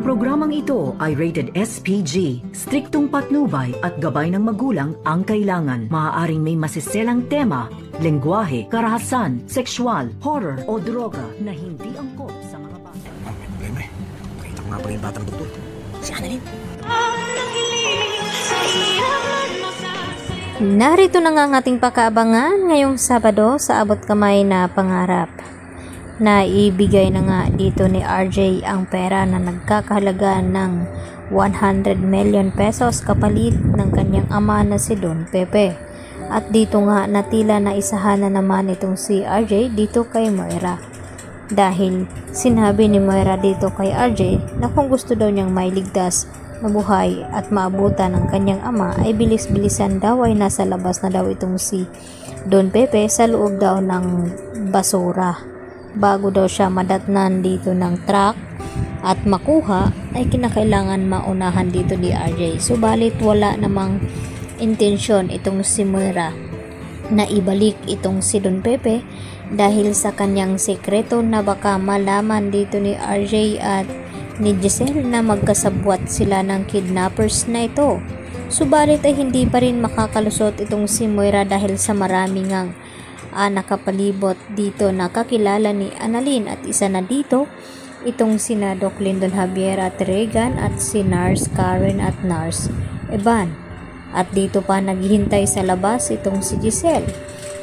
Ang programang ito ay rated SPG. Striktong patnubay at gabay ng magulang ang kailangan. Maaaring may masiselang tema, lengguwahe, karahasan, sexual, horror o droga na hindi angkop sa mga bata. Ma'am, may problema eh. Pakita ko nga pala yung batang doktor. Si Annalyn. Narito na nga ang ating pakaabangan ngayong Sabado sa Abot Kamay na Pangarap. Naibigay na nga dito ni RJ ang pera na nagkakahalaga ng 100 million pesos kapalit ng kanyang ama na si Don Pepe. At dito nga natila na isahan na naman itong si RJ dito kay Moira. Dahil sinabi ni Moira dito kay RJ na kung gusto daw niyang mailigtas na buhay at maabutan ng kanyang ama ay bilis-bilisan daw ay nasa labas na daw itong si Don Pepe sa loob daw ng basura. Bago daw siya madatnan dito ng truck at makuha ay kinakailangan maunahan dito ni RJ. Subalit wala namang intensyon itong si Moira na ibalik itong si Don Pepe dahil sa kanyang sekreto na baka malaman dito ni RJ at ni Giselle na magkasabwat sila ng kidnappers na ito. Subalit ay hindi pa rin makakalusot itong si Moira dahil sa maraming ngang nakapalibot dito na kakilala ni Annalyn at isa na dito itong sina Doc Lyndon Javier at Regan at si Nurse Karen at Nurse Evan. At dito pa naghihintay sa labas itong si Giselle.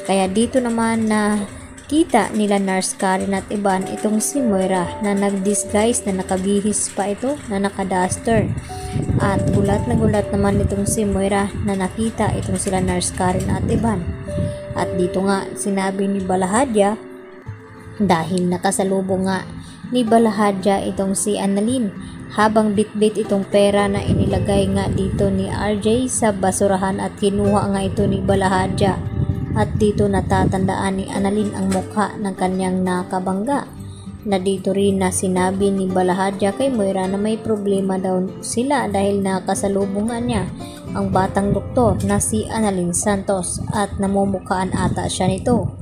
Kaya dito naman na kita nila Nurse Karen at Evan itong si Moira na nag-disguise na nakabihis pa ito na naka-duster. At gulat na gulat naman itong si Moira na nakita itong sila Nurse Karen at Evan. At dito nga sinabi ni Balahadja dahil nakasalubong nga ni Balahadja itong si Annalyn habang bitbit itong pera na inilagay nga dito ni RJ sa basurahan at kinuha nga ito ni Balahadja. At dito natatandaan ni Annalyn ang mukha ng kanyang nakabangga na dito rin na sinabi ni Balahadja kay Moira na may problema daw sila dahil nakasalubungan niya ang batang doktor na si Annalyn Santos at namumukhaan ata siya nito.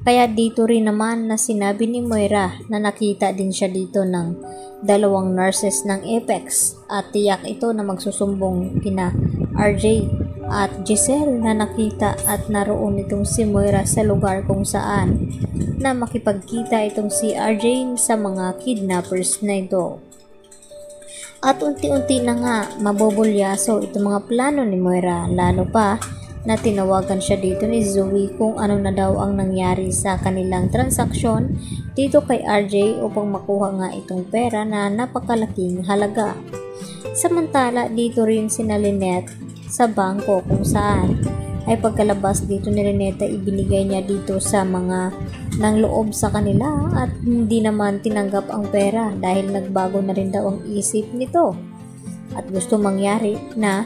Kaya dito rin naman na sinabi ni Moira na nakita din siya dito ng dalawang nurses ng Apex at tiyak ito na magsusumbong kina RJ at Giselle na nakita at naroon itong si Moira sa lugar kung saan na makipagkita itong si RJ sa mga kidnappers na ito. At unti-unti na nga mabobulyaso itong mga plano ni Moira, lalo pa na tinawagan siya dito ni Zoe kung ano na daw ang nangyari sa kanilang transaksyon dito kay RJ upang makuha nga itong pera na napakalaking halaga. Samantala dito rin sina Lynette sa bangko kung saan ay pagkalabas dito ni Reneta ibinigay niya dito sa mga nang loob sa kanila at hindi naman tinanggap ang pera dahil nagbago na rin daw ang isip nito at gusto mangyari na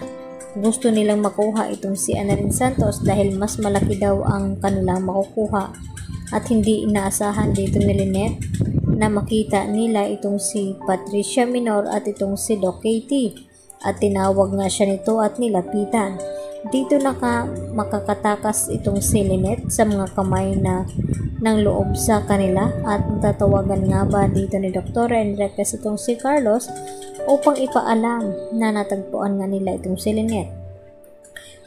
gusto nilang makuha itong si Annalyn Santos dahil mas malaki daw ang kanilang makukuha at hindi inaasahan dito ni Lynette na makita nila itong si Patricia Minor at itong si Doc Katie at tinawag nga siya nito at nilapitan. Dito makakatakas itong si Lynette sa mga kamay na ng loob sa kanila at tatawagan nga ba dito ni Dr. Enriquez itong si Carlos upang ipaalam na natagpuan nga nila itong si Lynette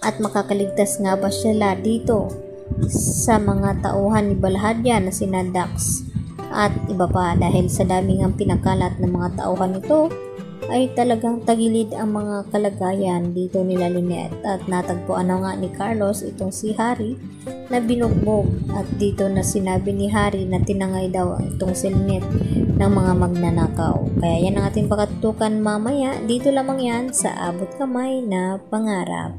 at makakaligtas nga ba sila dito sa mga tauhan ni Balahadja na sina Dax at iba pa dahil sa daming ang pinakalat ng mga tauhan nito ay talagang tagilid ang mga kalagayan dito nila Lynette at natagpuan na nga ni Carlos itong si Harry na binugbog at dito na sinabi ni Harry na tinangay daw itong si Lynette ng mga magnanakaw. Kaya yan ang ating pakatutukan mamaya, dito lamang yan sa Abot Kamay na Pangarap.